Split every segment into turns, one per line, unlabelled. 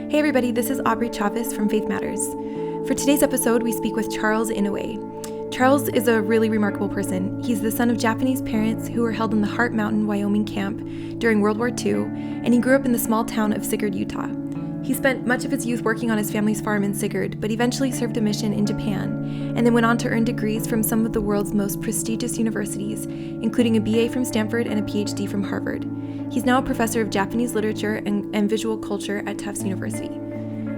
Hey everybody, this is Aubrey Chavez from Faith Matters. For today's episode, we speak with Charles Inouye. Charles is a really remarkable person. He's the son of Japanese parents who were held in the Heart Mountain, Wyoming camp during World War II, and he grew up in the small town of Sigurd, Utah. He spent much of his youth working on his family's farm in Sigurd, but eventually served a mission in Japan, and then went on to earn degrees from some of the world's most prestigious universities, including a BA from Stanford and a PhD from Harvard. He's now a professor of Japanese literature and visual culture at Tufts University.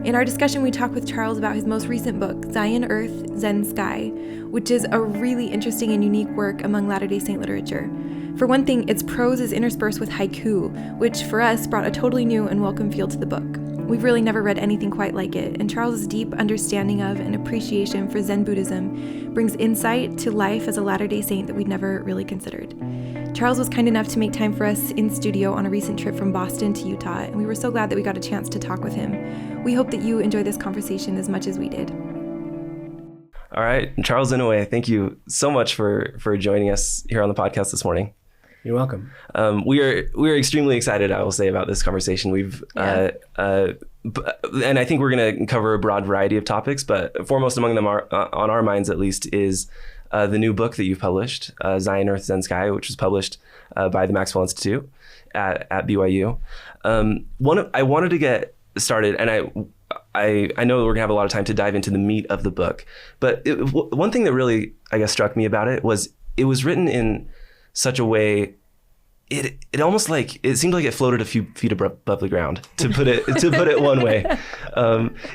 In our discussion, we talk with Charles about his most recent book, Earth Zen Sky, which is a really interesting and unique work among Latter-day Saint literature. For one thing, its prose is interspersed with haiku, which for us brought a totally new and welcome feel to the book. We've really never read anything quite like it, and Charles' deep understanding of and appreciation for Zen Buddhism brings insight to life as a Latter-day Saint that we'd never really considered. Charles was kind enough to make time for us in studio on a recent trip from Boston to Utah, and we were so glad that we got a chance to talk with him. We hope that you enjoy this conversation as much as we did.
All right, Charles Inouye, thank you so much for joining us here on the podcast this morning.
You're welcome.
We are extremely excited, I will say, about this conversation. And I think we're going to cover a broad variety of topics, but foremost among them are, on our minds at least, is the new book that you've published, Earth Zen Sky, which was published by the Maxwell Institute at BYU. I wanted to get started, and I know that we're gonna have a lot of time to dive into the meat of the book, but one thing that really, I guess, struck me about it was written in such a way, it almost like, it seemed like it floated a few feet above the ground, to put it one way.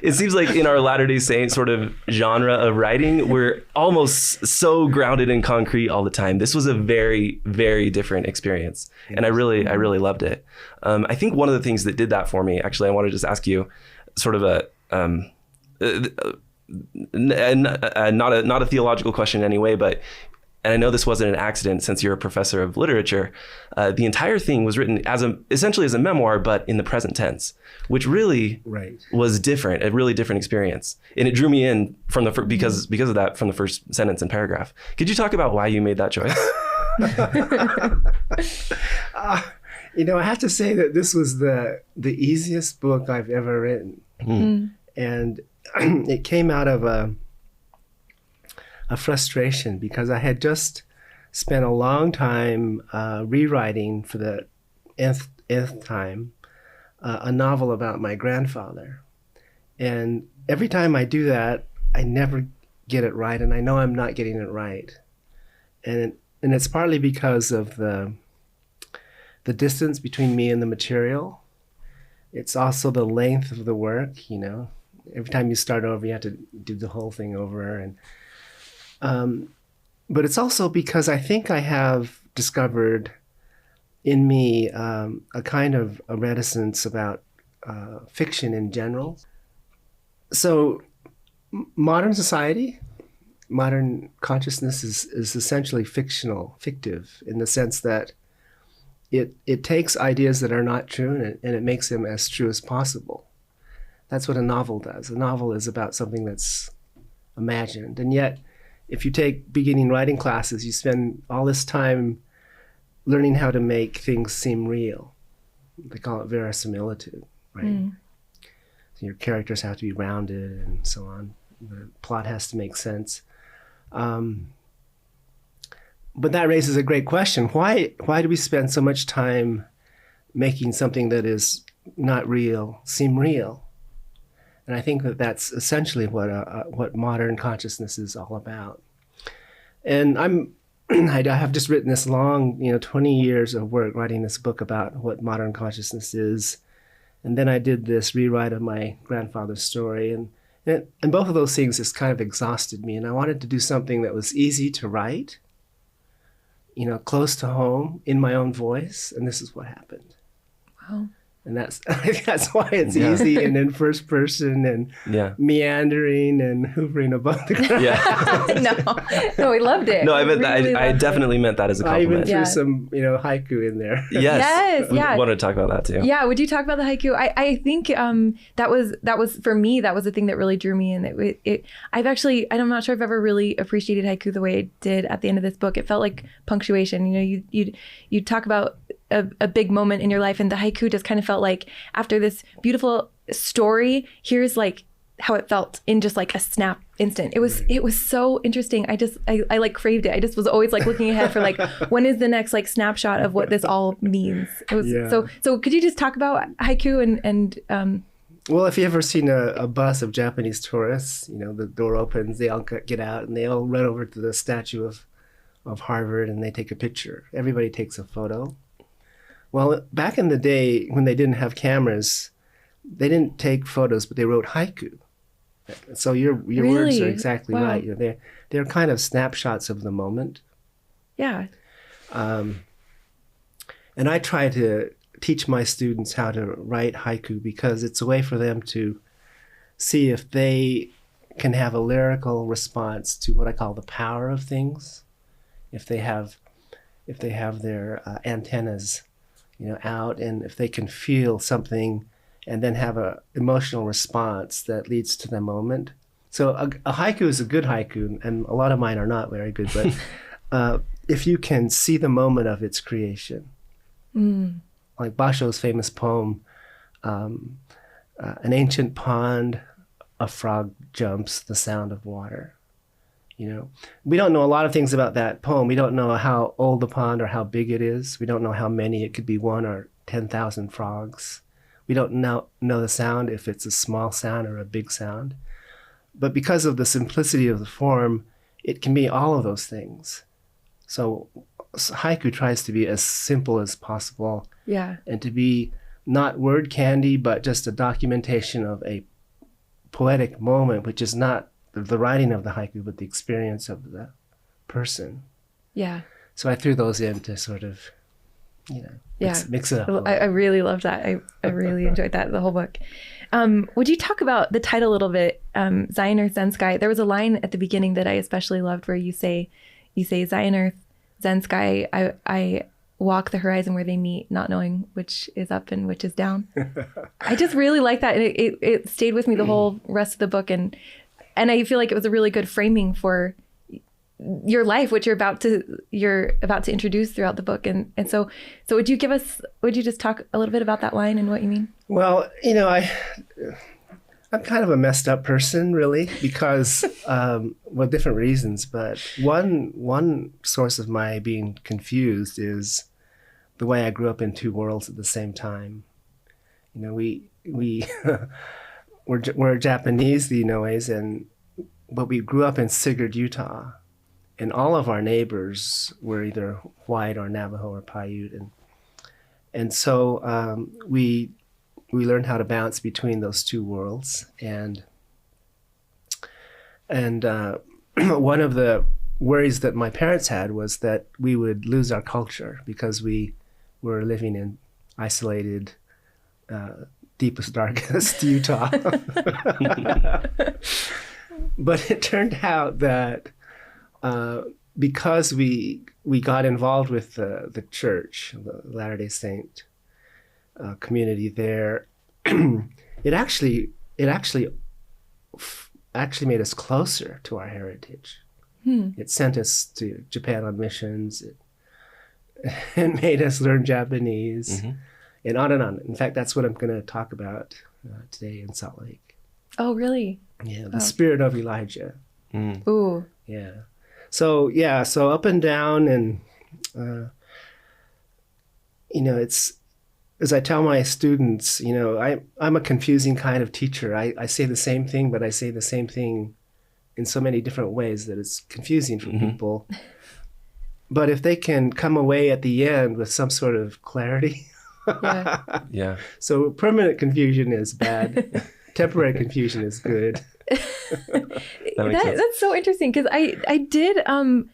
It seems like in our Latter-day Saint sort of genre of writing, we're almost so grounded in concrete all the time. This was a very, very different experience, and I really loved it. I think one of the things that did that for me, actually, I want to just ask you sort of not a theological question in any way, but, and I know this wasn't an accident since you're a professor of literature, the entire thing was written essentially as a memoir, but in the present tense, which really was different, a really different experience. And it drew me in from because of that, from the first sentence and paragraph. Could you talk about why you made that choice?
I have to say that this was the easiest book I've ever written. And it came out of a frustration because I had just spent a long time rewriting for the nth time a novel about my grandfather. And every time I do that, I never get it right, and I know I'm not getting it right. And it's partly because of the distance between me and the material. It's also the length of the work, Every time you start over, you have to do the whole thing over. And but it's also because I think I have discovered in me a kind of a reticence about fiction in general. So modern society, modern consciousness is essentially fictive in the sense that it takes ideas that are not true and it makes them as true as possible. That's what a novel does. A novel is about something that's imagined. And yet, if you take beginning writing classes, you spend all this time learning how to make things seem real. They call it verisimilitude, right? So your characters have to be rounded and so on. The plot has to make sense. But that raises a great question. Why do we spend so much time making something that is not real seem real? And I think that that's essentially what modern consciousness is all about. And I have just written this long, 20 years of work writing this book about what modern consciousness is. And then I did this rewrite of my grandfather's story. And both of those things just kind of exhausted me. And I wanted to do something that was easy to write, close to home, in my own voice. And this is what happened.
Wow.
And that's why it's easy and in first person and meandering and hovering above the ground.
No, we loved it.
No, I definited meant that as a compliment.
I even threw some, haiku in there.
Yes. I wanted to talk about that too.
Yeah, would you talk about the haiku? I think that was for me. That was the thing that really drew me in. I'm not sure if I've ever really appreciated haiku the way it did at the end of this book. It felt like punctuation. You talk about a big moment in your life, and the haiku just kind of felt like after this beautiful story, here's like how it felt in just like a snap instant. It was so interesting. I like craved it. I just was always like looking ahead for like, when is the next like snapshot of what this all means? It was so could you just talk about haiku and
well, if you ever seen a bus of Japanese tourists, the door opens, they all get out and they all run over to the statue of Harvard and they take a picture. Everybody takes a photo. Well, back in the day when they didn't have cameras, they didn't take photos, but they wrote haiku. So your words are exactly right. They're kind of snapshots of the moment.
Yeah.
And I try to teach my students how to write haiku because it's a way for them to see if they can have a lyrical response to what I call the power of things. If they have their antennas, out, and if they can feel something and then have an emotional response that leads to the moment. So a haiku is a good haiku, and a lot of mine are not very good, but if you can see the moment of its creation. Like Basho's famous poem, an ancient pond, a frog jumps, the sound of water. We don't know a lot of things about that poem. We don't know how old the pond or how big it is. We don't know how many. It could be 1 or 10,000 frogs. We don't know the sound, if it's a small sound or a big sound. But because of the simplicity of the form, it can be all of those things. So haiku tries to be as simple as possible.
Yeah.
And to be not word candy, but just a documentation of a poetic moment, which is not the writing of the haiku, but the experience of the person.
Yeah.
So I threw those in to sort of, mix it up.
I really loved that. I really enjoyed that, the whole book. Would you talk about the title a little bit, Zion, Earth, Zen Sky? There was a line at the beginning that I especially loved where you say Zion, Earth, Zen Sky, I walk the horizon where they meet, not knowing which is up and which is down. I just really like that. And it stayed with me the whole rest of the book. And I feel like it was a really good framing for your life, which you're about to introduce throughout the book. And so would you just talk a little bit about that line and what you mean?
Well, I'm kind of a messed up person, really, because, different reasons. But one source of my being confused is the way I grew up in two worlds at the same time. We're Japanese, the Inoues, but we grew up in Sigurd, Utah, and all of our neighbors were either white or Navajo or Paiute, and so we learned how to bounce between those two worlds, and one of the worries that my parents had was that we would lose our culture because we were living in isolated, deepest, darkest Utah. But it turned out that because we got involved with the church, the Latter-day Saint community there, it actually made us closer to our heritage. It sent us to Japan on missions. It made us learn Japanese, and on and on. In fact, that's what I'm going to talk about today in Salt Lake.
Oh, really?
Yeah, the spirit of Elijah.
Ooh.
Yeah. So up and down, and it's, as I tell my students, I'm a confusing kind of teacher. I say the same thing, but I say the same thing in so many different ways that it's confusing for people. But if they can come away at the end with some sort of clarity.
Yeah.
So
permanent confusion is bad. Temporary confusion is good.
That's so interesting, because I did kind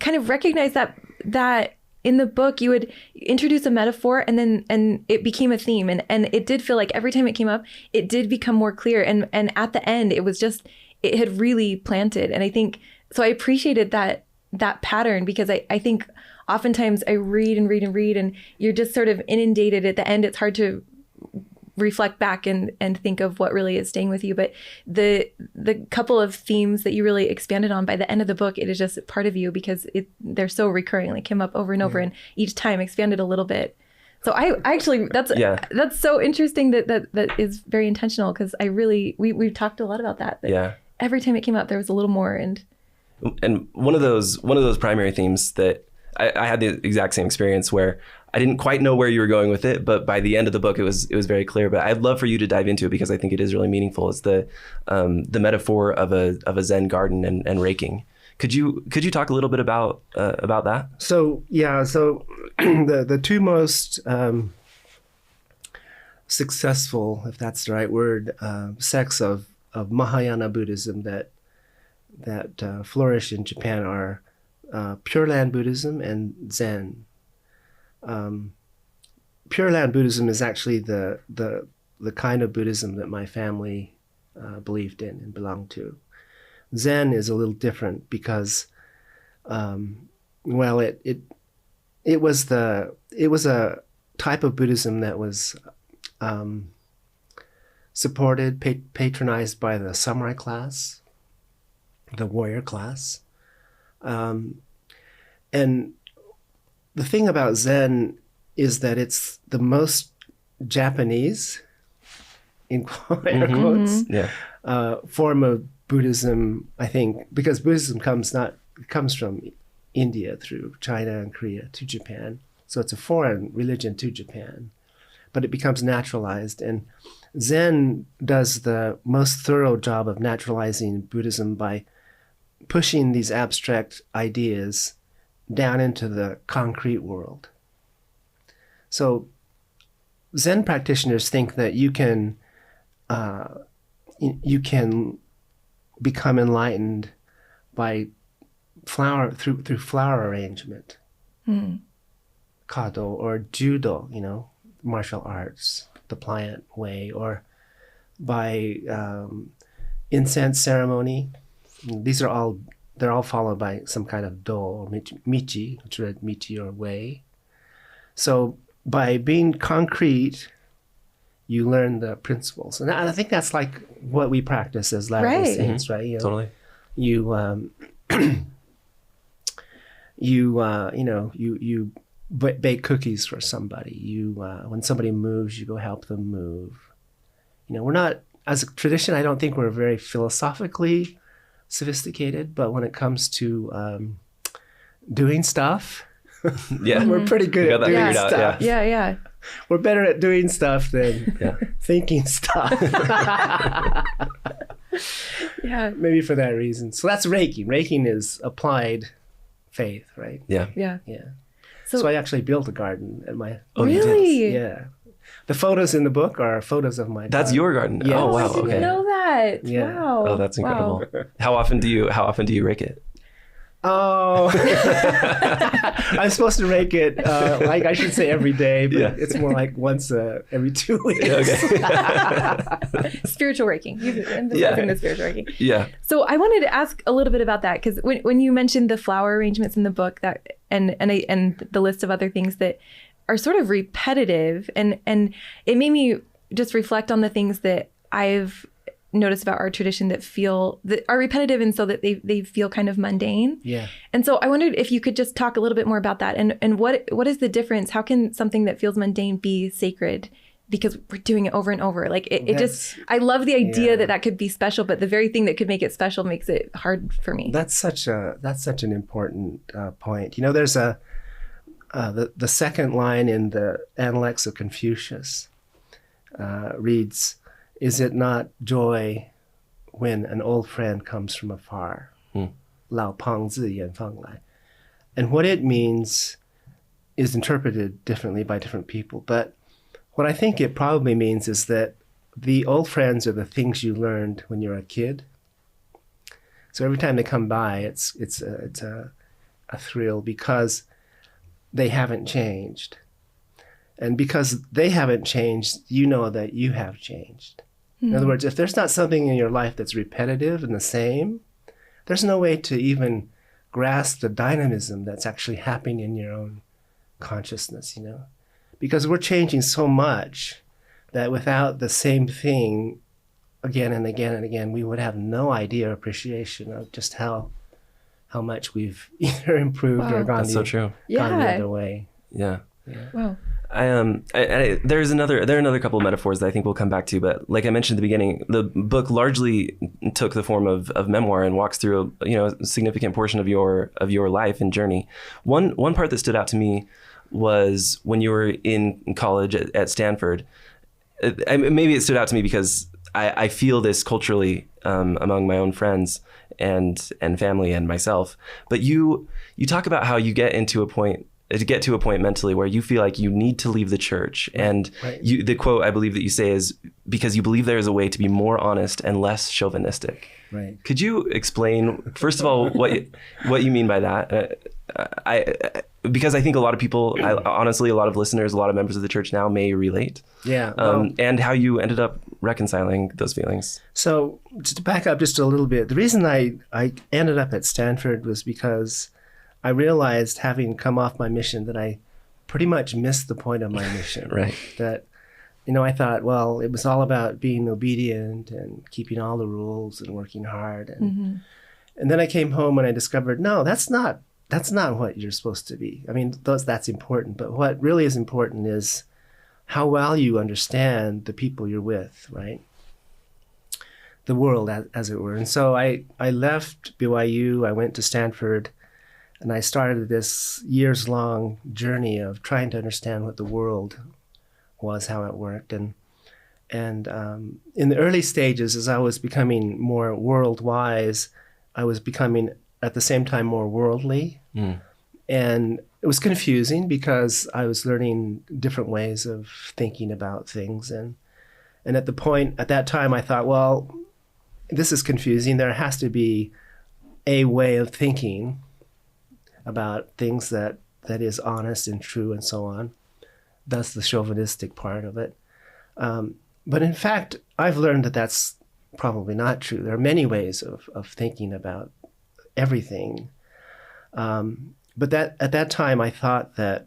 of recognize that in the book you would introduce a metaphor and it became a theme, and it did feel like every time it came up it did become more clear, and at the end it had really planted. And I think so I appreciated that pattern, because I think oftentimes I read and you're just sort of inundated at the end. It's hard to reflect back and think of what really is staying with you. But the couple of themes that you really expanded on by the end of the book, it is just part of you, because they're so recurring, like came up over and over, and each time expanded a little bit. So I actually, that's so interesting that is very intentional, because we've talked a lot about that.
Yeah.
Every time it came up, there was a little more. And
one of those primary themes that I had the exact same experience, where I didn't quite know where you were going with it, but by the end of the book, it was very clear. But I'd love for you to dive into it, because I think it is really meaningful. It's the metaphor of a Zen garden and raking. Could you talk a little bit about that?
So the two most successful, if that's the right word, sects of Mahayana Buddhism that flourish in Japan are Pure Land Buddhism and Zen. Pure Land Buddhism is actually the kind of Buddhism that my family believed in and belonged to. Zen is a little different because, it was a type of Buddhism that was supported, patronized by the samurai class, the warrior class, and the thing about Zen is that it's the most Japanese, in air quotes, form of Buddhism, I think, because Buddhism comes from India through China and Korea to Japan. So it's a foreign religion to Japan, but it becomes naturalized. And Zen does the most thorough job of naturalizing Buddhism by pushing these abstract ideas down into the concrete world. So Zen practitioners think that you can become enlightened by through flower arrangement, kado or judo, martial arts, the pliant way, or by incense ceremony. They're all followed by some kind of do or michi, which read michi or way. So by being concrete, you learn the principles, and I think that's like what we practice as Latter-day Saints, right?
Totally.
You bake cookies for somebody. When somebody moves, you go help them move. We're not, as a tradition, I don't think we're very philosophically sophisticated, but when it comes to doing stuff, we're pretty good at doing stuff.
Yeah.
We're better at doing stuff than thinking stuff. Maybe for that reason. So that's raking. Raking is applied faith, right?
Yeah.
So I actually built a garden at my...
Oh, really?
Yeah. The photos in the book are photos of my garden.
That's your garden?
Yes.
Oh, wow.
I didn't know that.
Yeah.
Wow.
Oh, that's incredible. Wow. How often do you rake it?
Oh, I'm supposed to rake it, like I should say every day, but it's more like once every 2 weeks.
Okay. Spiritual raking. You've been discussing the spiritual raking.
Yeah.
So I wanted to ask a little bit about that, because when you mentioned the flower arrangements in the book, that and the list of other things that are sort of repetitive, and it made me just reflect on the things that I've noticed about our tradition that are repetitive, and so that they feel kind of mundane.
Yeah.
And so I wondered if you could just talk a little bit more about that, and what is the difference? How can something that feels mundane be sacred? Because we're doing it over and over. Like it just, I love the idea that could be special, but the very thing that could make it special makes it hard for me.
That's such an important point. There's the second line in the Analects of Confucius reads, "Is it not joy when an old friend comes from afar?" 老朋自远方来. And what it means is interpreted differently by different people. But what I think it probably means is that the old friends are the things you learned when you're a kid. So every time they come by, it's a thrill, because they haven't changed. And because they haven't changed, you know that you have changed. In other words, if there's not something in your life that's repetitive and the same, there's no way to even grasp the dynamism that's actually happening in your own consciousness, Because we're changing so much that without the same thing again and again and again, we would have no idea or appreciation of just how much we've either improved or gone the other way.
Yeah.
Wow.
There are another couple of metaphors that I think we'll come back to, but like I mentioned at the beginning, the book largely took the form of memoir and walks through a significant portion of your life and journey. One part that stood out to me was when you were in college at Stanford. Maybe it stood out to me because I feel this culturally among my own friends and family and myself. But you talk about how you get to a point mentally where you feel like you need to leave the church. And
Right.
The quote I believe that you say is because you believe there is a way to be more honest and less chauvinistic.
Right.
Could you explain, first of all, what you mean by that? Because I think a lot of people, honestly, a lot of listeners, a lot of members of the church now may relate.
Yeah.
And how you ended up reconciling those feelings.
So to back up just a little bit, the reason I ended up at Stanford was because I realized, having come off my mission, that I pretty much missed the point of my mission.
Right.
That, I thought, well, it was all about being obedient and keeping all the rules and working hard. And then I came home and I discovered, no, that's not what you're supposed to be. I mean, that's important. But what really is important is how well you understand the people you're with, right? The world, as it were. And so I left BYU, I went to Stanford, and I started this years-long journey of trying to understand what the world was, how it worked. And in the early stages, as I was becoming more world-wise, I was becoming, at the same time, more worldly. And it was confusing because I was learning different ways of thinking about things. And at that time, I thought, well, this is confusing. There has to be a way of thinking about things that is honest and true and so on. That's the chauvinistic part of it. But in fact, I've learned that that's probably not true. There are many ways of thinking about everything. But at that time, I thought that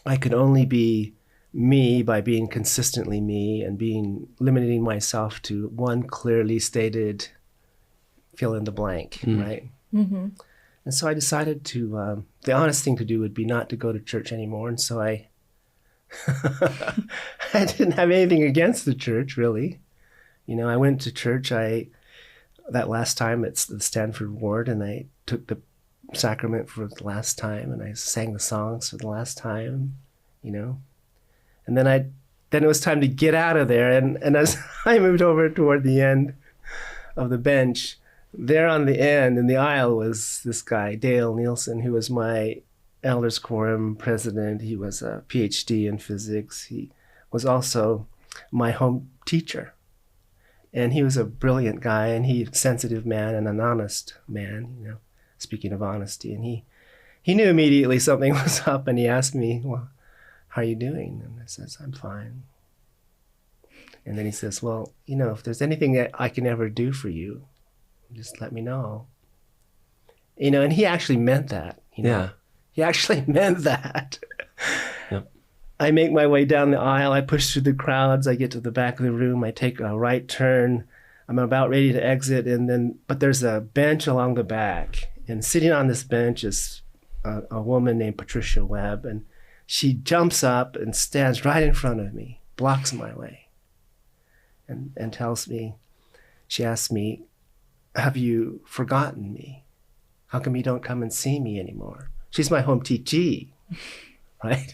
I could only be me by being consistently me and limiting myself to one clearly stated fill in the blank, right? Mm-hmm. And so I decided the honest thing to do would be not to go to church anymore. And so I didn't have anything against the church, really. I went to church, that last time at the Stanford ward, and I took the sacrament for the last time, and I sang the songs for the last time, And then it was time to get out of there. And as I moved over toward the end of the bench, there on the end in the aisle was this guy, Dale Nielsen, who was my Elders Quorum president. He was a PhD in physics. He was also my home teacher. And he was a brilliant guy, and a sensitive man and an honest man, speaking of honesty. And he knew immediately something was up, and he asked me, well, how are you doing? And I says, I'm fine. And then he says, well, if there's anything that I can ever do for you, just let me know. And he actually meant that.
Yeah.
He actually meant that.
Yep.
I make my way down the aisle. I push through the crowds. I get to the back of the room. I take a right turn. I'm about ready to exit. But there's a bench along the back. And sitting on this bench is a woman named Patricia Webb. And she jumps up and stands right in front of me, blocks my way, and tells me, she asks me, have you forgotten me? How come you don't come and see me anymore? She's my home teachee, right?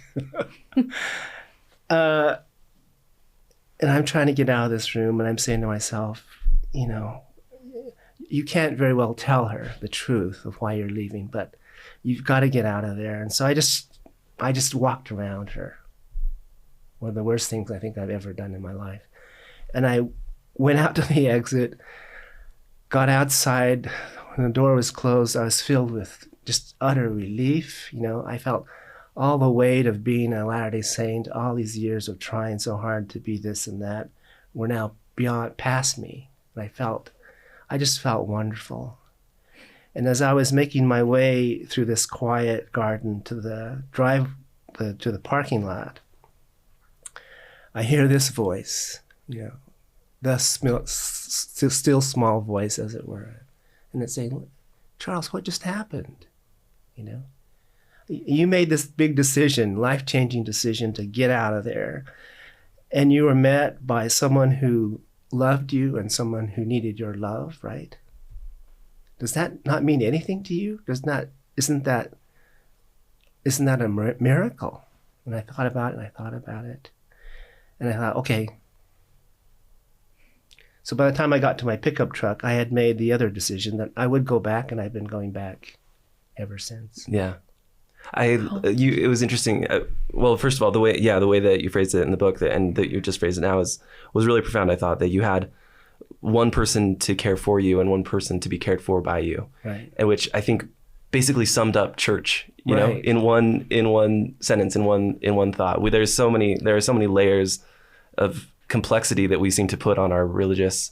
And I'm trying to get out of this room, and I'm saying to myself, you can't very well tell her the truth of why you're leaving, but you've got to get out of there. And so I just walked around her. One of the worst things I think I've ever done in my life. And I went out to the exit, got outside. When the door was closed, I was filled with just utter relief. I felt all the weight of being a Latter-day Saint, all these years of trying so hard to be this and that, were now past me. And I just felt wonderful. And as I was making my way through this quiet garden to the parking lot, I hear this voice, the still small voice, as it were. And it's saying, Charles, what just happened? You made this big decision, life-changing decision to get out of there. And you were met by someone who loved you and someone who needed your love, right? Does that not mean anything to you? Isn't that a miracle? And I thought about it, and I thought about it. And I thought, okay. So by the time I got to my pickup truck, I had made the other decision that I would go back, and I've been going back ever since.
Yeah. It was interesting. Well, first of all, the way that you phrased it in the book and that you just phrased it now was really profound. I thought that you had one person to care for you and one person to be cared for by you,
right?
And which I think basically summed up church, you
right.
know, in one sentence, in one thought. There are so many layers of complexity that we seem to put on our religious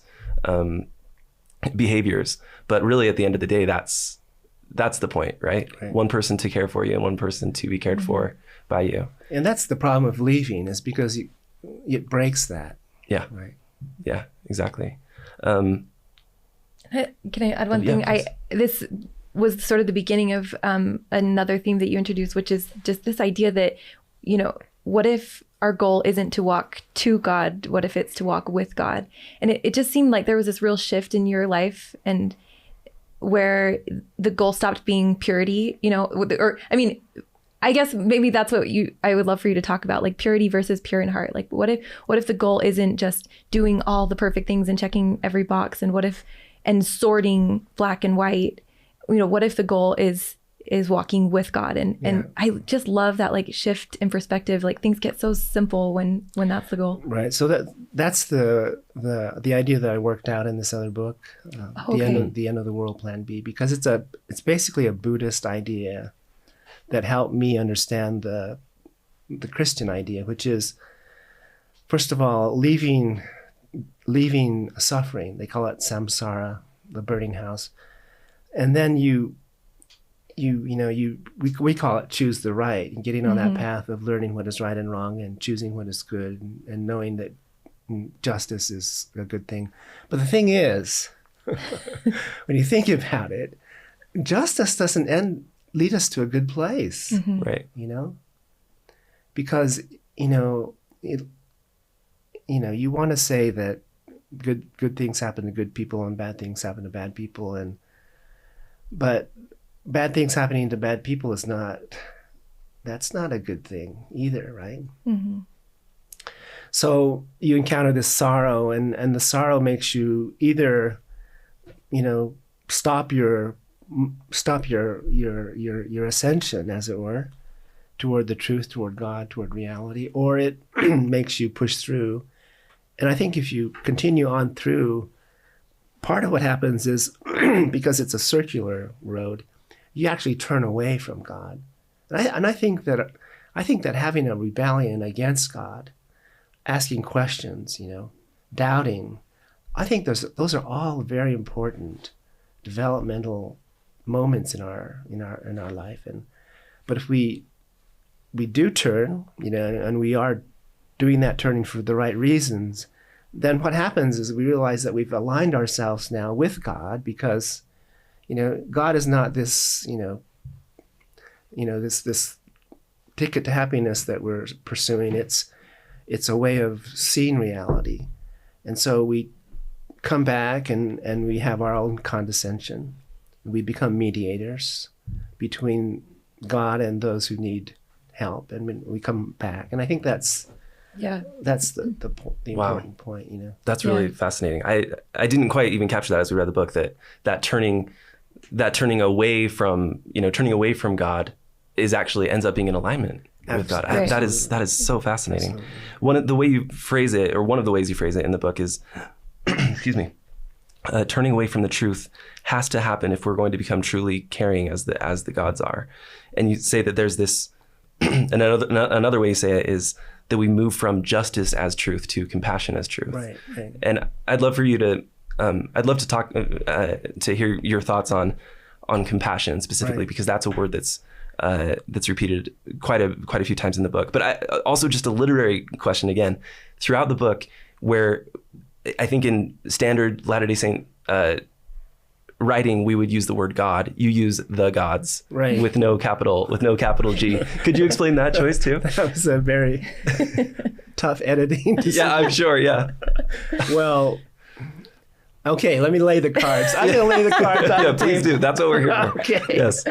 behaviors, but really at the end of the day, that's the point, right? One person to care for you and one person to be cared for by you.
And that's the problem of leaving, is because it breaks that.
Yeah.
Right.
Yeah, exactly.
Can I add one thing? This was sort of the beginning of another theme that you introduced, which is just this idea that, you know, what if our goal isn't to walk to God? What if it's to walk with God? And it just seemed like there was this real shift in your life, and where the goal stopped being purity, you know, or I mean, I guess maybe that's what I would love for you to talk about, like purity versus pure in heart. Like what if the goal isn't just doing all the perfect things and checking every box, and sorting black and white, you know, what if the goal is walking with God? And I just love that like shift in perspective. Like things get so simple when that's the goal.
Right. So that's the idea that I worked out in this other book, the end of the world, Plan B, because it's basically a Buddhist idea that helped me understand the Christian idea, which is, first of all, leaving suffering. They call it samsara, the burning house, and then we call it choose the right, and getting on that path of learning what is right and wrong and choosing what is good, and knowing that justice is a good thing. But the thing is, when you think about it, justice doesn't lead us to a good place,
right?
You know, because you want to say that good things happen to good people and bad things happen to bad people, but bad things happening to bad people that's not a good thing either, right? Mm-hmm. So you encounter this sorrow, and the sorrow makes you either, you know, stop your ascension, as it were, toward the truth, toward God, toward reality, or it makes you push through. And I think if you continue on through, part of what happens is, because it's a circular road, you actually turn away from God. And I think that having a rebellion against God, asking questions, you know, doubting, I think those are all very important developmental moments in our life. But if we do turn, you know, and we are doing that turning for the right reasons, then what happens is we realize that we've aligned ourselves now with God, because, you know, God is not this, this ticket to happiness that we're pursuing. It's a way of seeing reality. And so we come back and we have our own condescension. We become mediators between God and those who need help, and we come back. And I think that's the important point, you know.
That's really fascinating. I didn't quite even capture that as we read the book, that turning away from God ends up being in alignment with God.
Right.
That is so fascinating. Absolutely. One of the ways you phrase it in the book is, excuse me, turning away from the truth has to happen if we're going to become truly caring as the gods are. And you say that there's this, another way you say it is that we move from justice as truth to compassion as truth.
Right.
And I'd love for you to, I'd love to talk, to hear your thoughts on compassion specifically, because that's a word that's repeated quite a few times in the book. But also just a literary question again, throughout the book, where I think in standard Latter-day Saint writing, we would use the word God. You use the gods,
Right.
with no capital G. Could you explain that choice too?
That was a very tough editing decision.
Yeah, I'm sure. Yeah.
Well, okay, let me lay the cards. I'm going to lay the cards on
Yeah,
the
please
table.
do. That's what we're here for.
Okay.
Yes.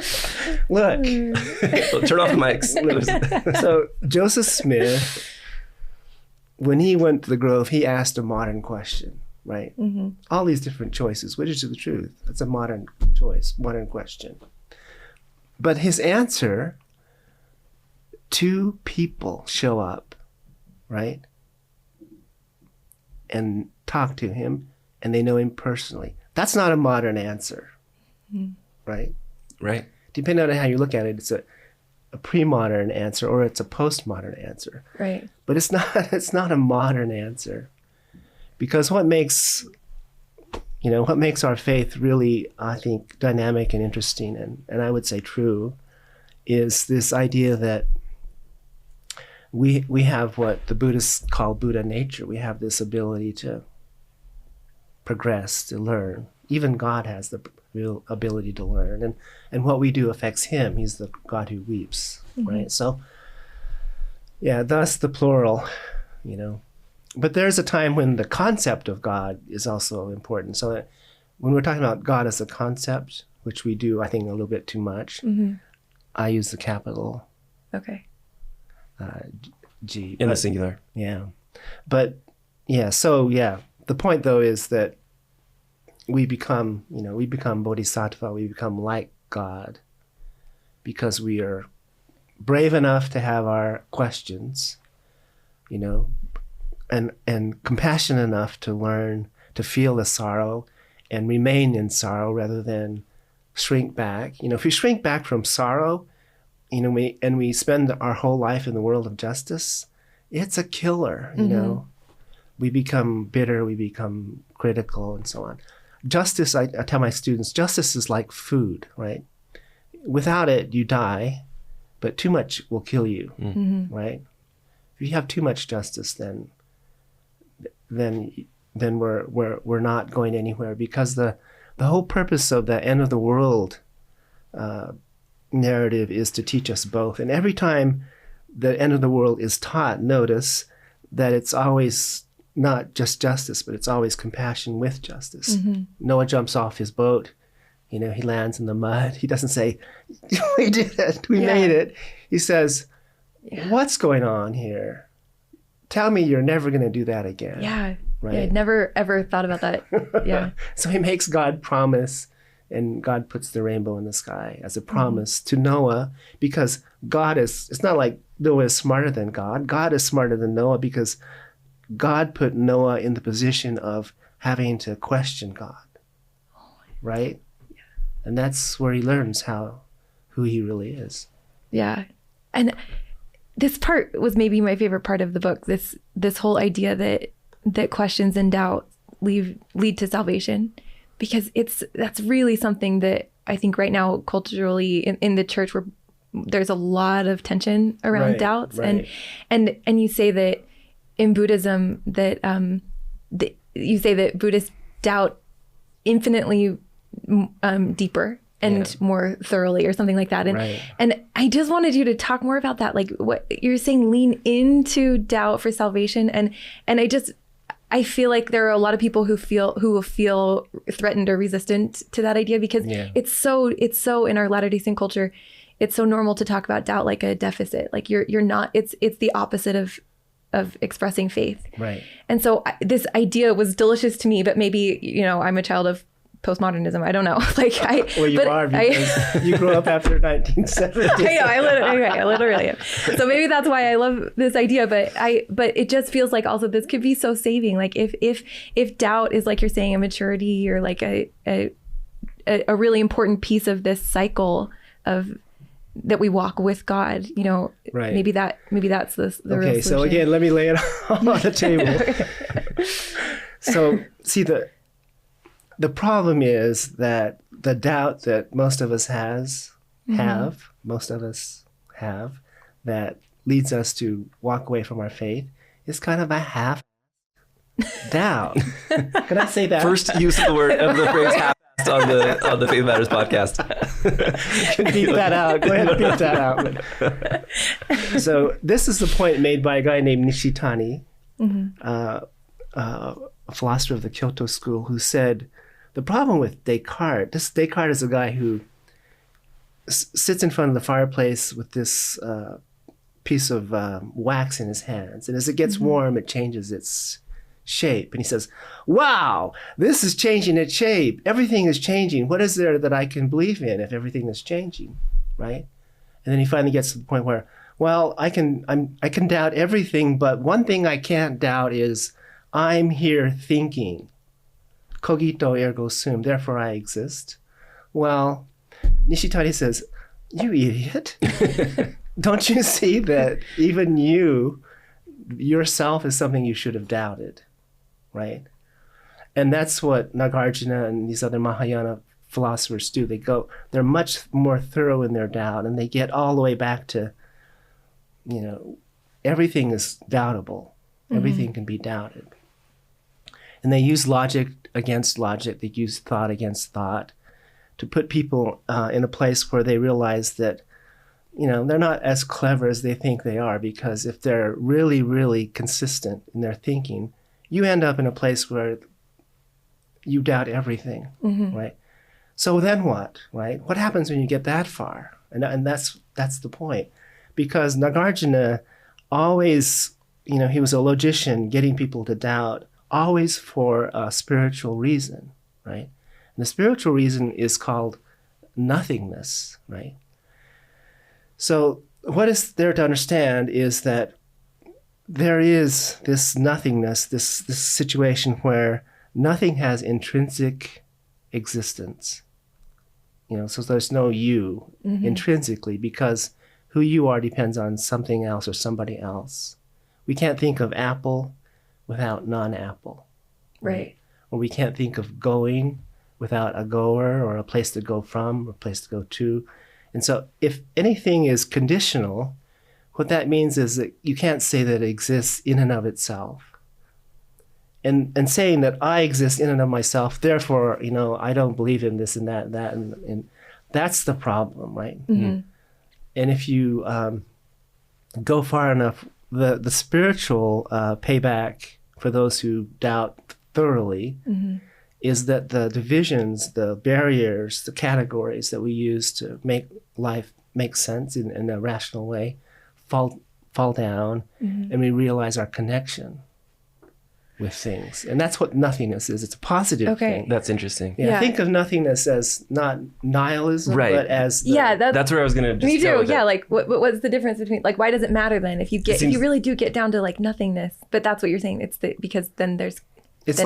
Look,
Turn off the mics.
so Joseph Smith, when he went to the Grove, he asked a modern question, right?
Mm-hmm.
All these different choices. Which is the truth? That's a modern choice, modern question. But his answer, two people show up, right? And talk to him, and they know him personally. That's not a modern answer, right?
Right.
Depending on how you look at it, it's a pre-modern answer or it's a postmodern answer.
Right.
But it's not a modern answer. Because what makes our faith really, I think, dynamic and interesting and I would say true is this idea that we have what the Buddhists call Buddha nature. We have this ability to progress, to learn. Even God has the real ability to learn. And what we do affects him. He's the God who weeps, right? So, yeah, thus the plural, But there's a time when the concept of God is also important. So when we're talking about God as a concept, which we do, I think, a little bit too much, I use the capital
Okay.
G.
In the singular.
Yeah. But, the point, though, is that we become bodhisattva, we become like God because we are brave enough to have our questions, and compassionate enough to learn to feel the sorrow and remain in sorrow rather than shrink back. If we shrink back from sorrow, we spend our whole life in the world of justice, it's a killer, We become bitter, we become critical, and so on. Justice, I tell my students, justice is like food, right? Without it, you die, but too much will kill you, right? If you have too much justice, then we're not going anywhere, because the whole purpose of the end of the world narrative is to teach us both. And every time the end of the world is taught, notice that it's always not just justice, but it's always compassion with justice. Noah jumps off his boat, he lands in the mud. He doesn't say, we did it, we made it. He says, what's going on here? Tell me you're never going to do that again.
Yeah.
Right?
Yeah, I'd never ever thought about that. Yeah.
So he makes God promise, and God puts the rainbow in the sky as a promise to Noah, because it's not like Noah is smarter than God. God is smarter than Noah because God put Noah in the position of having to question God, right? Yeah. And that's where he learns who he really is.
Yeah. And this part was maybe my favorite part of the book, this whole idea that questions and doubt lead to salvation, because that's really something that I think right now culturally in the church where there's a lot of tension around doubts.
Right.
And you say that in Buddhism that you say that Buddhists doubt infinitely deeper and more thoroughly, or something like that. And I just wanted you to talk more about that, like what you're saying, lean into doubt for salvation. And I feel like there are a lot of people who will feel threatened or resistant to that idea, because it's so in our Latter-day Saint culture, it's so normal to talk about doubt like a deficit, like you're not. It's the opposite of expressing faith.
Right.
And so this idea was delicious to me, but maybe, I'm a child of postmodernism. I don't know.
Well, you are, because you grew up after 1970.
I know. I literally am. So maybe that's why I love this idea. But it just feels like also this could be so saving. Like if doubt is, like you're saying, a maturity, or like a really important piece of this cycle of that we walk with God,
Right.
maybe that's the real solution.
So again, let me lay it on the table. So see, the problem is that the doubt that most of us have, that leads us to walk away from our faith is kind of a half doubt. Can I say that?
First use of the phrase half next on the Faith Matters podcast.
Beat that out. Go ahead and beat that out. So this is the point made by a guy named Nishitani, a philosopher of the Kyoto school, who said the problem with Descartes is a guy who sits in front of the fireplace with this piece of wax in his hands, and as it gets warm, it changes its shape. And he says, wow, this is changing its shape. Everything is changing. What is there that I can believe in if everything is changing, right? And then he finally gets to the point where, well, I can doubt everything, but one thing I can't doubt is I'm here thinking. Cogito ergo sum, therefore I exist. Well, Nishitani says, you idiot. Don't you see that even yourself is something you should have doubted, right? And that's what Nagarjuna and these other Mahayana philosophers do. They're much more thorough in their doubt, and they get all the way back to, everything is doubtable. Everything can be doubted. And they use logic against logic. They use thought against thought to put people in a place where they realize that, they're not as clever as they think they are, because if they're really, really consistent in their thinking, you end up in a place where you doubt everything, right? So then what, right? What happens when you get that far? And that's the point. Because Nagarjuna always, he was a logician getting people to doubt, always for a spiritual reason, right? And the spiritual reason is called nothingness, right? So what is there to understand is that there is this nothingness, this situation where nothing has intrinsic existence. So there's no you intrinsically, because who you are depends on something else or somebody else. We can't think of apple without non-apple.
Right.
Or we can't think of going without a goer, or a place to go from, or a place to go to. And so if anything is conditional, what that means is that you can't say that it exists in and of itself. And saying that I exist in and of myself, therefore, I don't believe in this and that and that's the problem, right? And if you go far enough, the spiritual payback for those who doubt thoroughly is that the divisions, the barriers, the categories that we use to make life make sense in a rational way fall down, and we realize our connection with things. And that's what nothingness is. It's a positive thing.
That's interesting.
Yeah. Think of nothingness as not nihilism, but as
that's where I was going to
Me too. Yeah, like what's the difference between, like, why does it matter then if you really do get down to like nothingness? But that's what you're saying. It's because then there's
it's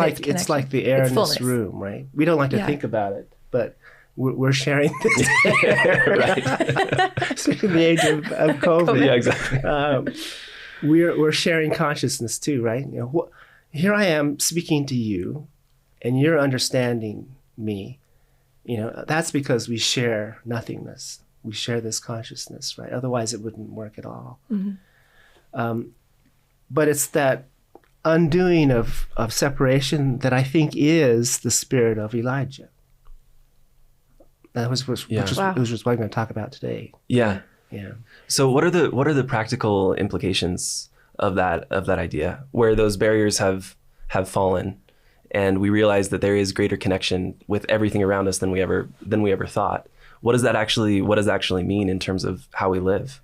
like the air in this room, right? We don't like to think about it, but we're sharing this air, right? Especially in the age of COVID.
Yeah, exactly.
We're sharing consciousness too, right? Here I am speaking to you, and you're understanding me. That's because we share nothingness. We share this consciousness, right? Otherwise, it wouldn't work at all. But it's that undoing of separation that I think is the spirit of Elijah. That was what I'm going to talk about today.
Yeah.
Yeah.
So what are the practical implications of that idea, where those barriers have fallen, and we realize that there is greater connection with everything around us than we ever thought? What does that actually mean in terms of how we live?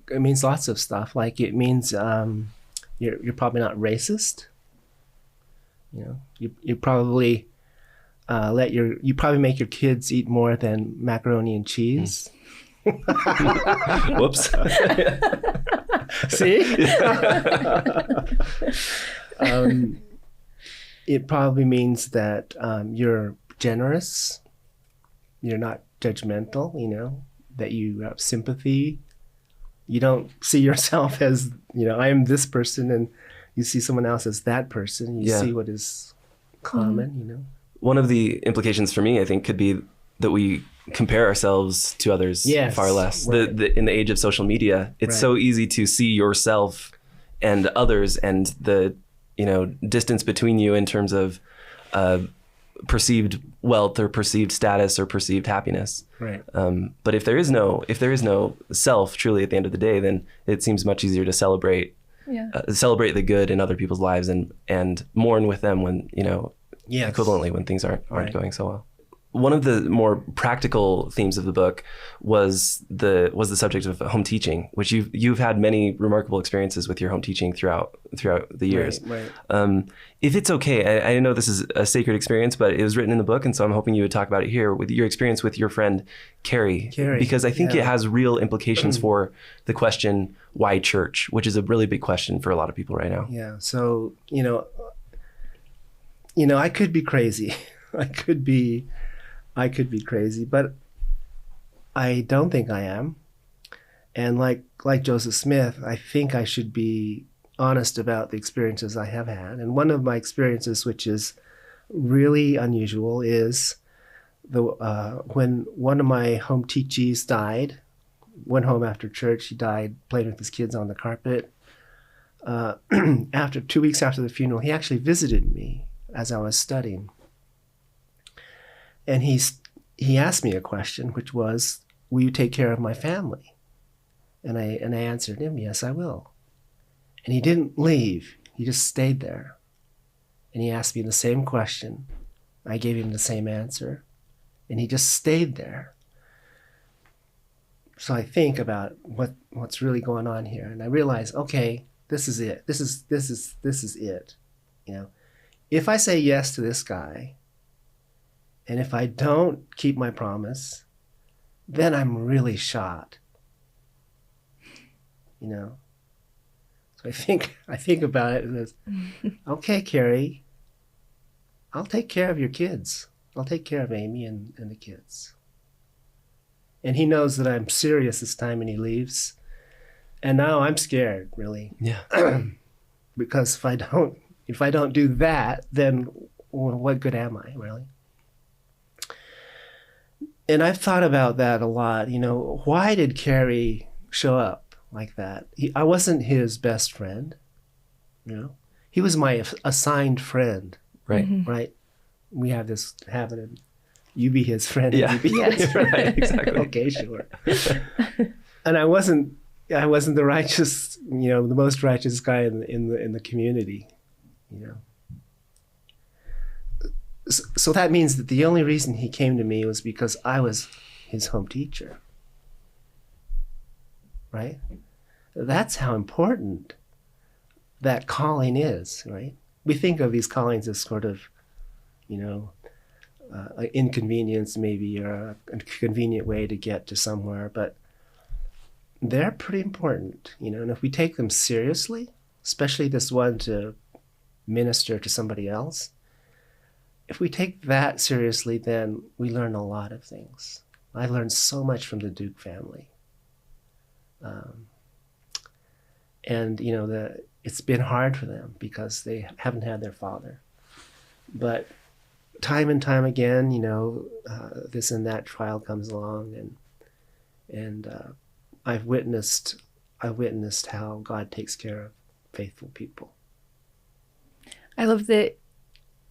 It means lots of stuff. Like, it means you're probably not racist. You probably you probably make your kids eat more than macaroni and cheese.
Whoops.
See? It probably means that you're generous. You're not judgmental, that you have sympathy. You don't see yourself as, I am this person, and you see someone else as that person. You see what is common,
One of the implications for me, I think, could be that we compare ourselves to others far less. Right. In the age of social media, it's so easy to see yourself and others, and the distance between you in terms of perceived wealth or perceived status or perceived happiness.
Right.
But if there is no self truly at the end of the day, then it seems much easier to celebrate the good in other people's lives and mourn with them when,
Yes.
equivalently when things aren't
Right.
going so well. One of the more practical themes of the book was the subject of home teaching, which you've had many remarkable experiences with your home teaching throughout the years.
Right.
If it's okay, I know this is a sacred experience, but it was written in the book, and so I'm hoping you would talk about it here with your experience with your friend Carrie, because I think it has real implications for the question, why church, which is a really big question for a lot of people right now.
Yeah. So, I could be crazy. I could be crazy, but I don't think I am. And like Joseph Smith, I think I should be honest about the experiences I have had. And one of my experiences, which is really unusual, is when one of my home teachees died. Went home after church. He died playing with his kids on the carpet. After 2 weeks after the funeral, he actually visited me as I was studying. And he asked me a question, which was, will you take care of my family? And I answered him, yes, I will. And he didn't leave. He just stayed there. And he asked me the same question. I gave him the same answer. And he just stayed there. So I think about what's really going on here. And I realize, okay, this is it. This is it. If I say yes to this guy, and if I don't keep my promise, then I'm really shot. So I think about it as, okay, Carrie, I'll take care of your kids. I'll take care of Amy and the kids. And he knows that I'm serious this time, and he leaves. And now I'm scared, really.
Yeah.
Because if I don't do that, then what good am I, really? And I've thought about that a lot. Why did Carrie show up like that? I wasn't his best friend. He was my assigned friend.
Right.
Mm-hmm.
Right. We have this habit of you be his friend.
Yeah.
And you be his friend.
Right, exactly.
Okay, sure. And I wasn't the righteous, the most righteous guy in the community. So that means that the only reason he came to me was because I was his home teacher. Right? That's how important that calling is, right? We think of these callings as sort of, an inconvenience maybe, or a convenient way to get to somewhere, but they're pretty important, and if we take them seriously, especially this one to minister to somebody else, if we take that seriously, then we learn a lot of things. I learned so much from the Duke family. And, it's been hard for them because they haven't had their father. But time and time again, this and that trial comes along, and I've witnessed how God takes care of faithful people.
I love that.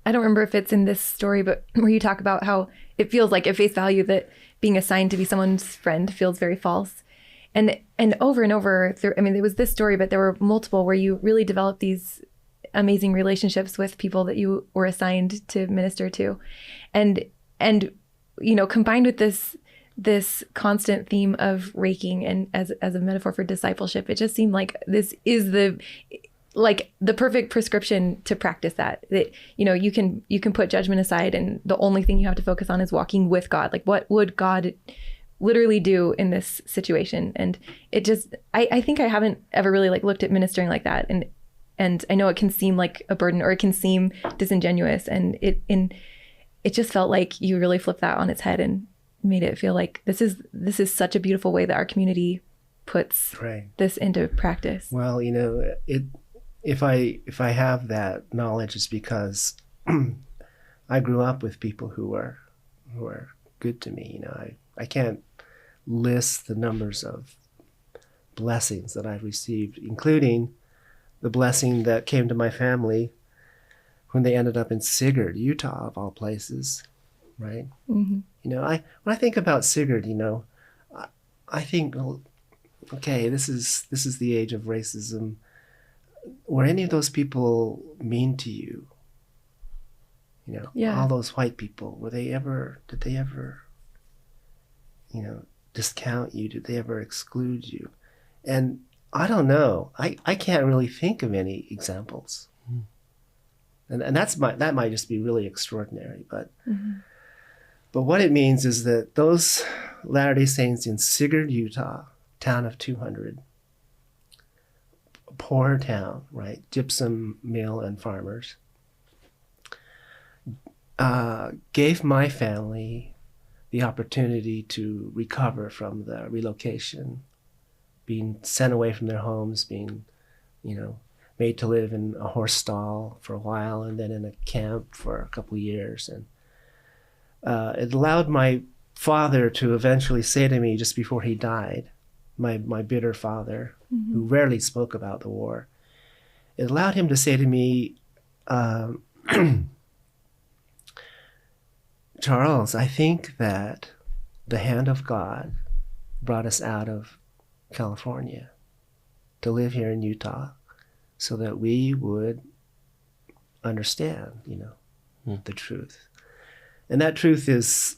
I don't remember if it's in this story, but where you talk about how it feels like at face value that being assigned to be someone's friend feels very false. And over, there was this story, but there were multiple where you really developed these amazing relationships with people that you were assigned to minister to. And combined with this constant theme of raking and as a metaphor for discipleship, it just seemed like this is the perfect prescription to practice that you can put judgment aside, and the only thing you have to focus on is walking with God. Like, what would God literally do in this situation? And it just, I think I haven't ever really looked at ministering like that. And I know it can seem like a burden, or it can seem disingenuous, and it just felt like you really flipped that on its head and made it feel like this is such a beautiful way that our community puts this into practice.
Well, if I have that knowledge, it's because I grew up with people who are good to me. I can't list the numbers of blessings that I've received, including the blessing that came to my family when they ended up in Sigurd, Utah, of all places, right? Mm-hmm. You know, when I think about Sigurd, you know, I think, well, okay, this is the age of racism. Were any of those people mean to you? You know, all those white people, did they ever, you know, discount you? Did they ever exclude you? And I don't know. I can't really think of any examples. Mm. And that might just be really extraordinary. But but what it means is that those Latter-day Saints in Sigurd, Utah, town of 200, poor town, right? Gypsum mill and farmers, gave my family the opportunity to recover from the relocation, being sent away from their homes, being, you know, made to live in a horse stall for a while and then in a camp for a couple of years. And it allowed my father to eventually say to me just before he died, my bitter father, who rarely spoke about the war, it allowed him to say to me, Charles, I think that the hand of God brought us out of California to live here in Utah so that we would understand, you know, the truth. And that truth is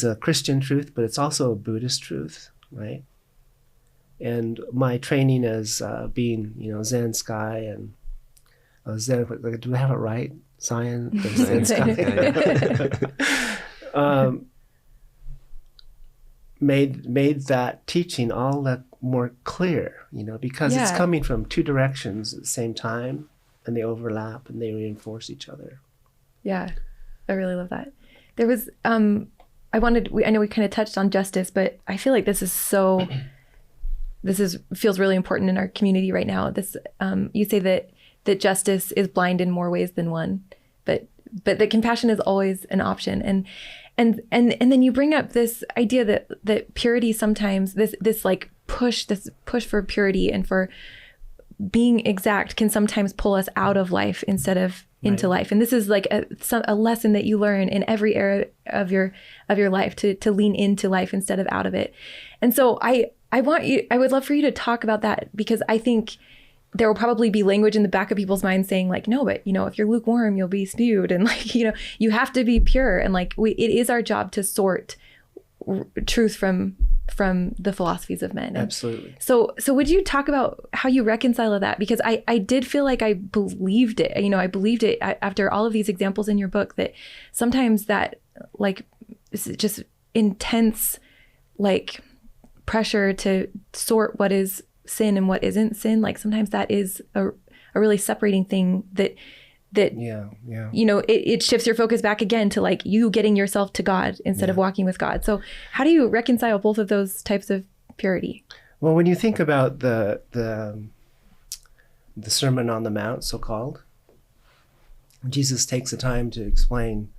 a Christian truth, but it's also a Buddhist truth, right? And my training as being, you know, Zen Sky and Zen, do I have it right? Zion, Zen Sky. Made that teaching all that more clear, you know, because it's coming from two directions at the same time, and they overlap and they reinforce each other.
Yeah, I really love that. There was, I know we kind of touched on justice, but I feel like feels really important in our community right now. This, you say that justice is blind in more ways than one, but that compassion is always an option. And then you bring up this idea that purity sometimes, this push for purity and for being exact can sometimes pull us out of life instead of into life. And this is like a lesson that you learn in every area of your life to lean into life instead of out of it. And so I would love for you to talk about that, because I think there will probably be language in the back of people's minds saying like, no, but you know, if you're lukewarm, you'll be spewed. And like, you know, you have to be pure. And like, it is our job to sort truth from the philosophies of men.
Absolutely.
So would you talk about how you reconcile that? Because I did feel like I believed it. You know, I believed it after all of these examples in your book, that sometimes that like just intense like pressure to sort what is sin and what isn't sin, like sometimes that is a really separating thing that you know, it shifts your focus back again to like you getting yourself to God instead of walking with God. So how do you reconcile both of those types of purity?
Well, when you think about the Sermon on the Mount, so-called, Jesus takes the time to explain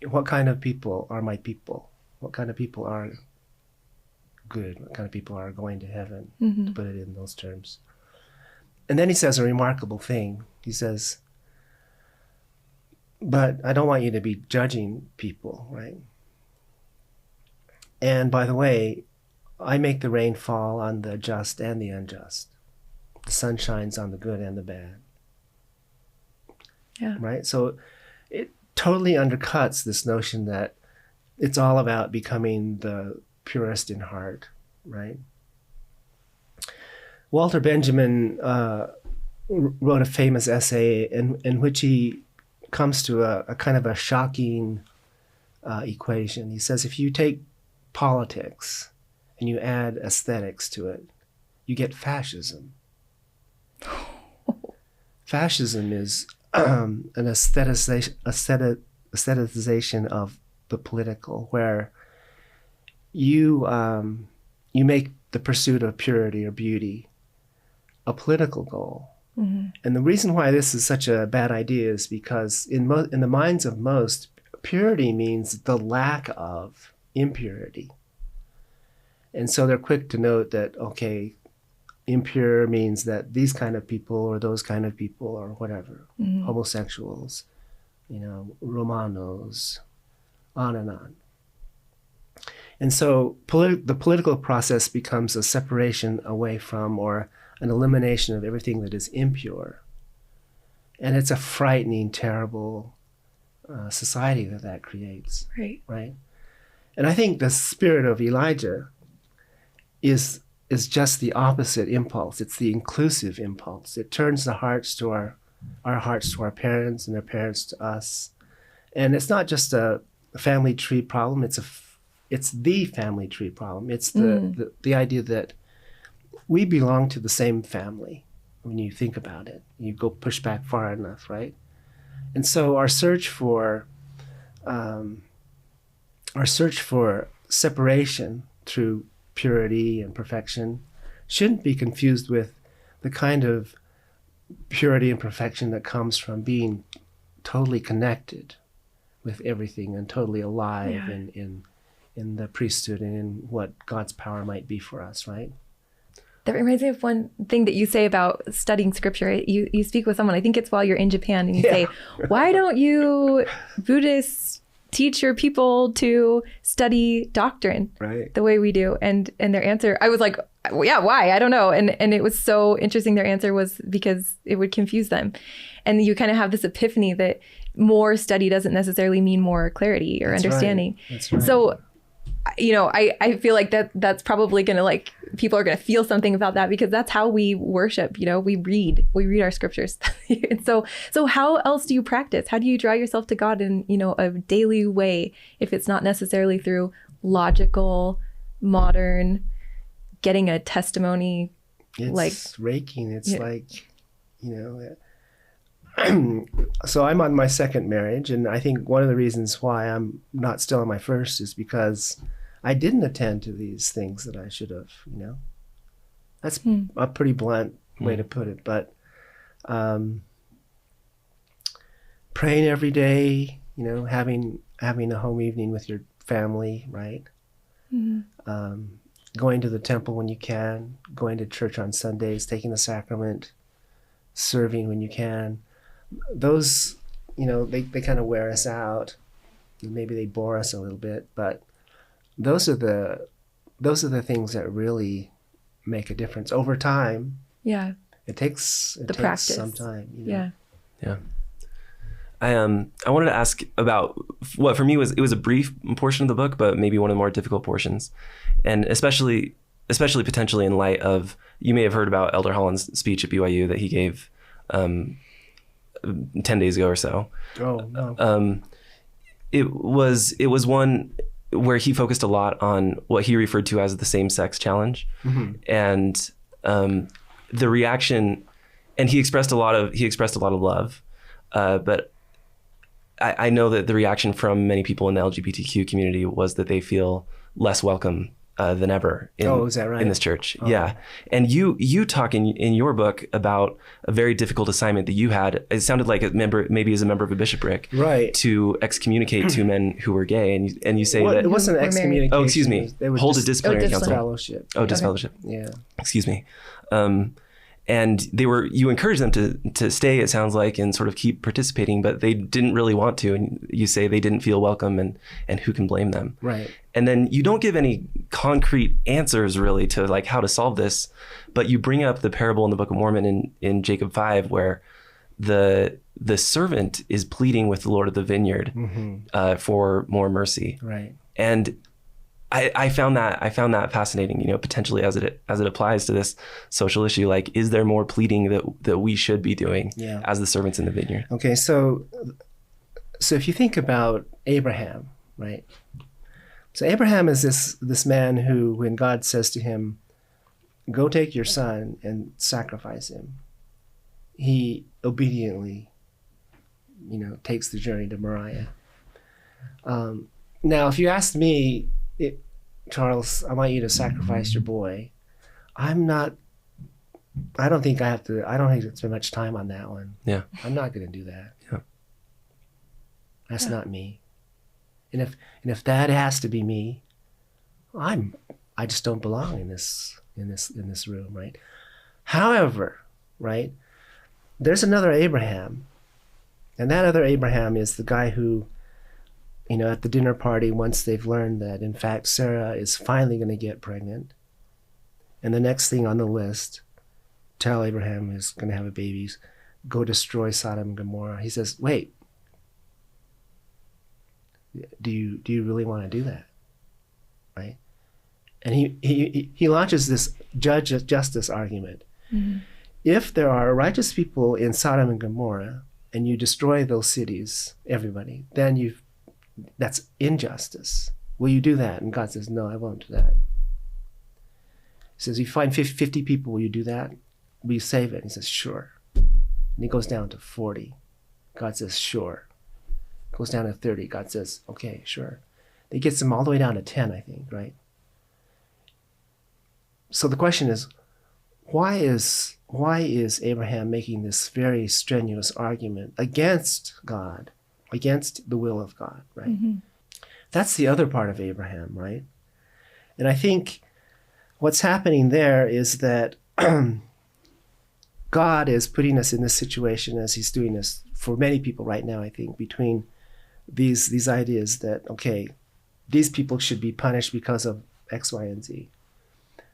what kind of people are my people, what kind of people are good, what kind of people are going to heaven, to put it in those terms. And then he says a remarkable thing. He says, but I don't want you to be judging people, right? And by the way, I make the rain fall on the just and the unjust. The sun shines on the good and the bad.
Yeah.
Right? So it totally undercuts this notion that it's all about becoming the purest in heart, right? Walter Benjamin wrote a famous essay in which he comes to a kind of a shocking equation. He says, if you take politics and you add aesthetics to it, you get fascism. Fascism is an aestheticization of the political, where you make the pursuit of purity or beauty a political goal. And the reason why this is such a bad idea is because in the minds of most, purity means the lack of impurity. And so they're quick to note that, okay, impure means that these kind of people or those kind of people or whatever, homosexuals, Romanos, on and on. And so the political process becomes a separation away from or an elimination of everything that is impure. And it's a frightening, terrible society that creates. Right. And I think the spirit of Elijah is just the opposite impulse. It's the inclusive impulse. It turns the hearts to our hearts to our parents and their parents to us. And it's not just a family tree problem. It's the family tree problem. It's the idea that we belong to the same family when you think about it. You go push back far enough, right? And so our search for separation through purity and perfection shouldn't be confused with the kind of purity and perfection that comes from being totally connected with everything and totally alive in the priesthood and in what God's power might be for us, right?
That reminds me of one thing that you say about studying scripture. You speak with someone, I think it's while you're in Japan, and you say, why don't you Buddhists teach your people to study doctrine the way we do? And their answer, I was like, well, yeah, why? I don't know. And it was so interesting. Their answer was because it would confuse them. And you kind of have this epiphany that more study doesn't necessarily mean more clarity or understanding.
Right. That's right.
So, I feel like that's probably going to people are going to feel something about that, because that's how we worship. We read our scriptures. And so how else do you practice? How do you draw yourself to God in, a daily way, if it's not necessarily through logical, modern, getting a testimony?
It's raking. It's so I'm on my second marriage, and I think one of the reasons why I'm not still on my first is because I didn't attend to these things that I should have, That's a pretty blunt way to put it, but praying every day, having a home evening with your family, right? Going to the temple when you can, going to church on Sundays, taking the sacrament, serving when you can. Those, they kind of wear us out. Maybe they bore us a little bit, but those are the things that really make a difference over time.
Yeah.
It takes
practice.
some time.
Yeah.
Yeah. I wanted to ask about what for me was a brief portion of the book, but maybe one of the more difficult portions, and especially potentially in light of, you may have heard about Elder Holland's speech at BYU that he gave 10 days ago or so.
Oh, no.
It was one where he focused a lot on what he referred to as the same-sex challenge, and the reaction, and he expressed a lot of love, but I know that the reaction from many people in the LGBTQ community was that they feel less welcome than ever
is that right?
in this church. Oh. Yeah. And you talk in your book about a very difficult assignment that you had. It sounded like maybe as a member of a bishopric,
right,
to excommunicate two men who were gay. And you say that
it wasn't excommunication.
Oh, excuse me. Hold a disciplinary council.
Fellowship.
Oh, disfellowship.
Yeah.
Excuse me. And you encouraged them to stay, it sounds like, and sort of keep participating, but they didn't really want to. And you say they didn't feel welcome, and who can blame them?
Right.
And then you don't give any concrete answers really to how to solve this, but you bring up the parable in the Book of Mormon in Jacob 5, where the servant is pleading with the Lord of the vineyard for more mercy.
Right.
And I found that fascinating, potentially as it applies to this social issue. Is there more pleading that we should be doing as the servants in the vineyard?
Okay, so if you think about Abraham, right? So Abraham is this man who, when God says to him, "Go take your son and sacrifice him," he obediently, takes the journey to Moriah. Now, if you asked me, Charles, I want you to sacrifice your boy, I don't think I don't spend much time on that one.
Yeah.
I'm not going to do that.
Yeah.
That's not me. And if that has to be me, I just don't belong in this room, right? However, right, there's another Abraham, and that other Abraham is the guy who, at the dinner party, once they've learned that, in fact, Sarah is finally going to get pregnant, and the next thing on the list, tell Abraham is going to have a baby, go destroy Sodom and Gomorrah. He says, wait, do you really want to do that? Right? And he launches this justice argument. Mm-hmm. If there are righteous people in Sodom and Gomorrah and you destroy those cities, everybody, then that's injustice. Will you do that? And God says, no, I won't do that. He says, you find 50 people, will you do that? Will you save it? He says, sure. And he goes down to 40. God says, sure. Goes down to 30. God says, okay, sure. He gets them all the way down to 10, I think, right? So the question is, why is Abraham making this very strenuous argument against God, against the will of God, right? Mm-hmm. That's the other part of Abraham, right? And I think what's happening there is that God is putting us in this situation, as he's doing this for many people right now, I think, between these ideas that, okay, these people should be punished because of X, Y, and Z.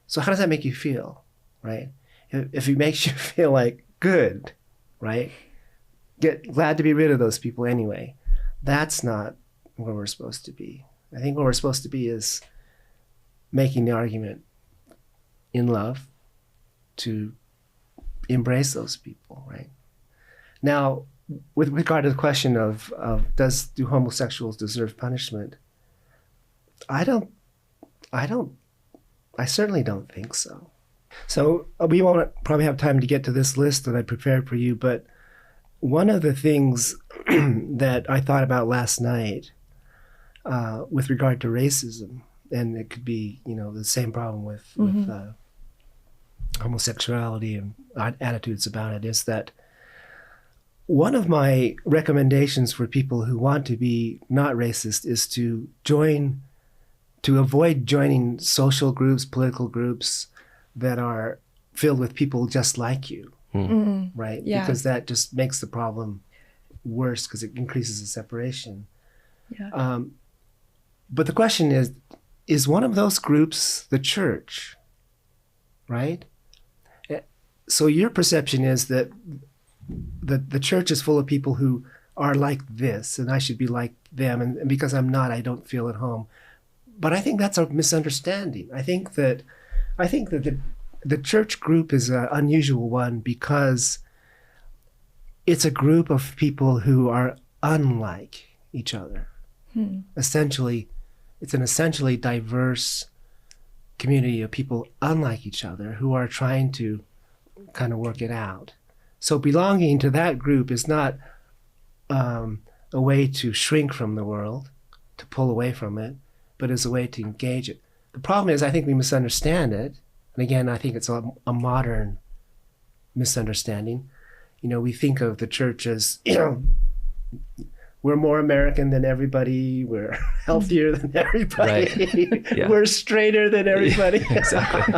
So how does that make you feel, right? If it makes you feel like good, right? Glad to be rid of those people anyway. That's not where we're supposed to be. I think where we're supposed to be is making the argument in love to embrace those people, right? Now, with regard to the question of do homosexuals deserve punishment? I certainly don't think so. So we won't probably have time to get to this list that I prepared for you, but one of the things that I thought about last night with regard to racism, and it could be, the same problem with homosexuality and attitudes about it, is that one of my recommendations for people who want to be not racist is to avoid joining social groups, political groups that are filled with people just like you, right? Yeah. Because that just makes the problem worse because it increases the separation. Yeah. But the question is one of those groups the church, right? So your perception is that the church is full of people who are like this, and I should be like them, and because I'm not, I don't feel at home. But I think that's a misunderstanding. I think that the church group is an unusual one because it's a group of people who are unlike each other. Essentially, it's an essentially diverse community of people unlike each other who are trying to kind of work it out. So belonging to that group is not a way to shrink from the world, to pull away from it, but is a way to engage it. The problem is I think we misunderstand it. And again, I think it's a modern misunderstanding. We think of the church as, we're more American than everybody, we're healthier than everybody, right. Yeah. We're straighter than everybody.
Yeah, exactly.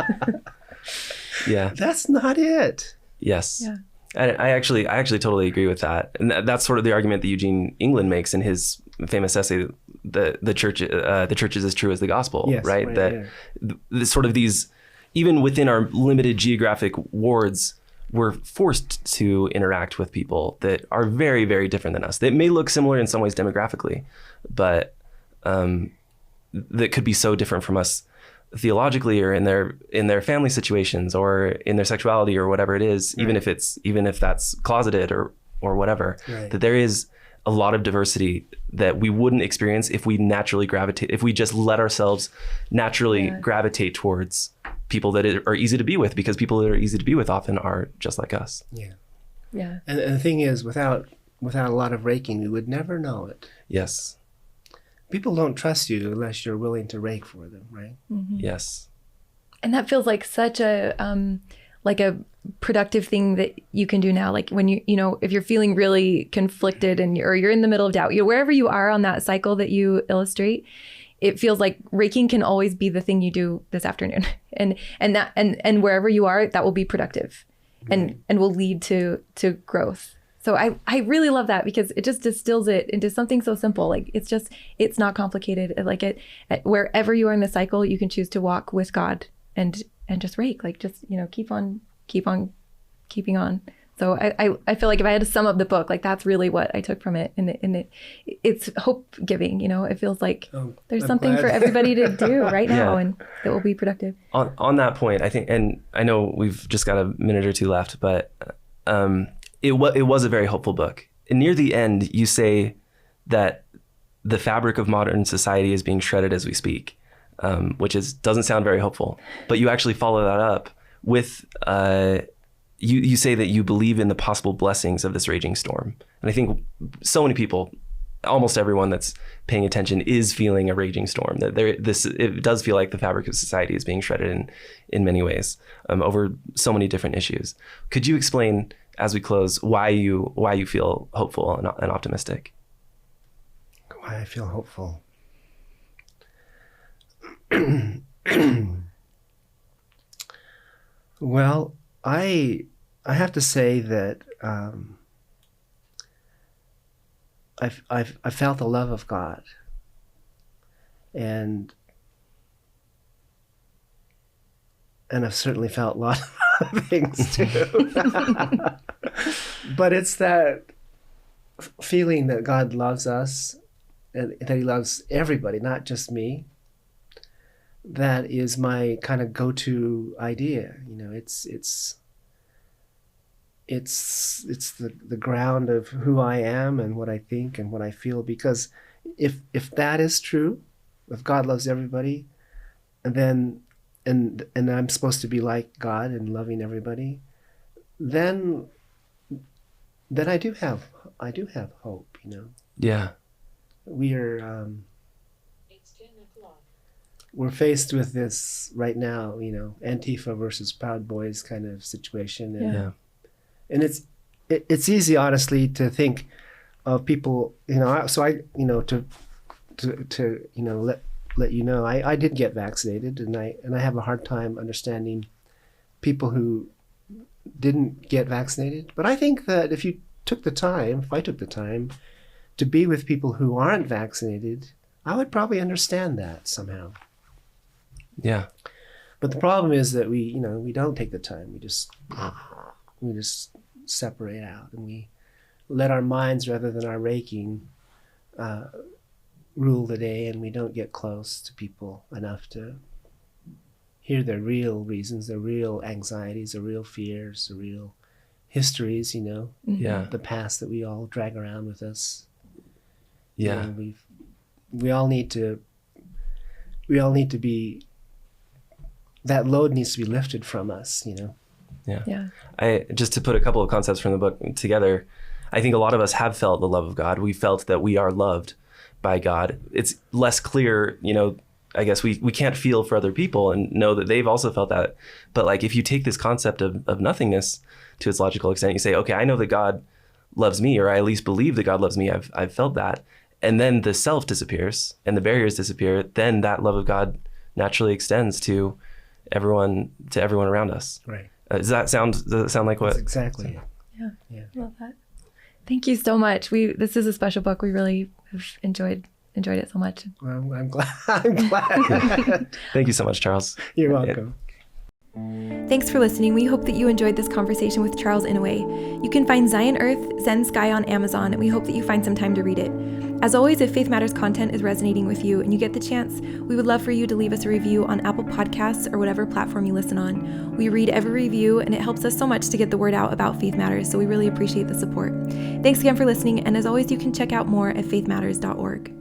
Yeah.
That's not it.
Yes. Yeah. And I actually totally agree with that. And that's sort of the argument that Eugene England makes in his famous essay, the church is as true as the gospel, yes, right? That the sort of these, even within our limited geographic wards, we're forced to interact with people that are very, very different than us. They may look similar in some ways demographically, but that could be so different from us theologically or in their family situations or in their sexuality or whatever it is, right. even if that's closeted or whatever, right. That there is a lot of diversity that we wouldn't experience if we just let ourselves naturally gravitate towards people that are easy to be with, because people that are easy to be with often are just like us.
Yeah. Yeah. And the thing is, without a lot of raking, we would never know it.
Yes.
People don't trust you unless you're willing to rake for them, right?
Mm-hmm. Yes.
And that feels like such a productive thing that you can do now. Like when if you're feeling really conflicted or you're in the middle of doubt, wherever you are on that cycle that you illustrate, it feels like raking can always be the thing you do this afternoon. And wherever you are, that will be productive. and will lead to growth. So I really love that, because it just distills it into something so simple. Like it's not complicated. Like wherever you are in the cycle, you can choose to walk with God and just rake, like just, keep on keeping on. So I feel like if I had to sum up the book, like that's really what I took from it. And it's hope giving, It feels like there's something for everybody to do right now, and that will be productive.
On that point, I think, and I know we've just got a minute or two left, but it was a very hopeful book. And near the end, you say that the fabric of modern society is being shredded as we speak, which doesn't sound very hopeful. But you actually follow that up with you say that you believe in the possible blessings of this raging storm. And I think so many people, almost everyone that's paying attention, is feeling a raging storm. That it does feel like the fabric of society is being shredded in many ways, over so many different issues. Could you explain, as we close, why you feel hopeful and optimistic?
Why I feel hopeful. Well, I have to say that I've felt the love of God, and I've certainly felt a lot of other things too. But it's that feeling that God loves us, and that He loves everybody, not just me. That is my kind of go-to idea. It's the ground of who I am and what I think and what I feel. Because if that is true, if God loves everybody, and I'm supposed to be like God and loving everybody, then I do have hope.
Yeah.
We're faced with this right now, Antifa versus Proud Boys kind of situation. And it's easy, honestly, to think of people, so I, to let you know, I did get vaccinated, and I have a hard time understanding people who didn't get vaccinated. But I think that if I took the time to be with people who aren't vaccinated, I would probably understand that somehow.
Yeah.
But the problem is that we don't take the time. We just separate out, and we let our minds, rather than our raking, rule the day, and we don't get close to people enough to hear their real reasons, their real anxieties, their real fears, their real histories,
Yeah.
the past that we all drag around with us.
Yeah.
We all need to be, that load needs to be lifted from us,
Yeah. Just to put a couple of concepts from the book together, I think a lot of us have felt the love of God. We felt that we are loved by God. It's less clear, I guess we can't feel for other people and know that they've also felt that. But like, if you take this concept of nothingness to its logical extent, you say, okay, I know that God loves me, or I at least believe that God loves me. I've felt that. And then the self disappears and the barriers disappear. Then that love of God naturally extends to everyone around us.
Right.
Does that sound like what?
That's exactly it.
Yeah. Love that. Thank you so much. This is a special book. We really have enjoyed it so much.
Well, I'm glad.
Thank you so much, Charles.
You're welcome.
Thanks for listening. We hope that you enjoyed this conversation with Charles Inouye. You can find Earth Zen Sky on Amazon, and we hope that you find some time to read it. As always, if Faith Matters content is resonating with you and you get the chance, we would love for you to leave us a review on Apple Podcasts or whatever platform you listen on. We read every review, and it helps us so much to get the word out about Faith Matters, so we really appreciate the support. Thanks again for listening, and as always, you can check out more at faithmatters.org.